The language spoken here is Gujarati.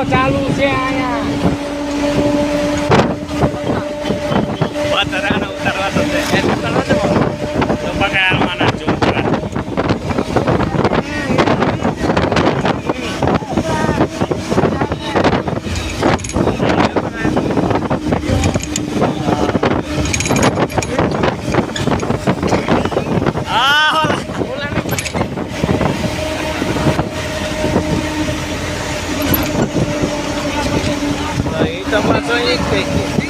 ચાલુ છે અહીંયા વધારાનો ઉતારવા તો છે તો પગારમાં ના જો તો પાછો એક કઈ